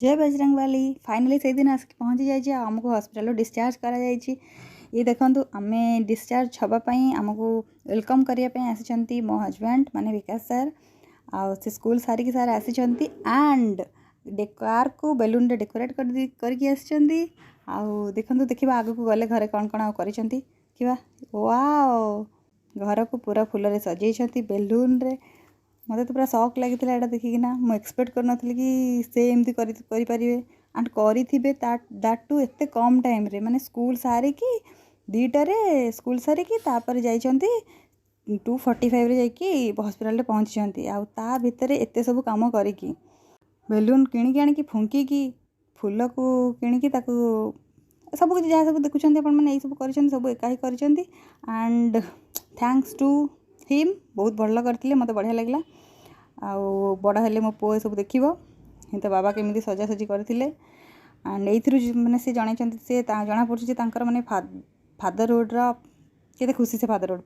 जय बजरंग वाली फाइनली से दिन आसिक पहुँची जाइए आमको हॉस्पिटल डिस्चार्ज करा ये देखूँ आम डिस्चार्ज हाँपाई आमको वेलकम करने आसी मो हजबैंड माने विकास सर आ स्कूल सारिकी सार आसी एंड कार को बेलून रे डेकोरेट करके आसी देखो देखा आग को गले घरे कौन कौन कर वाओ घर को पूरा फूल सजाई बेलून रे मत तो पूरा शौक लगी यहाँ देखिकिना मुझे एक्सपेक्ट कर नी कि से एमती करें एंड करेंगे दैट टू एत कम टाइम रे माने स्कूल सारिकी 2टारे स्कूल सारिकी तापर जाइछंती 2:45 जाइए हॉस्पिटल पहुँची आ भितर एत सब कम करी बेलून किणिकी आनिकी फुंकिकी फूल को किणिकी सब कुछ जहाँ सब देखुं आपने सब कर सब एकाही कर एंड थैंक्स टू हिम बहुत भल करते मत बढ़िया लगे आउ बड़ हेले मो पुओ सब देख तो बाबा केमी सजासजी करते एंड ये मैंने सी जन सी जना पड़े माने फादरहुड रे खुशी से फादरहुड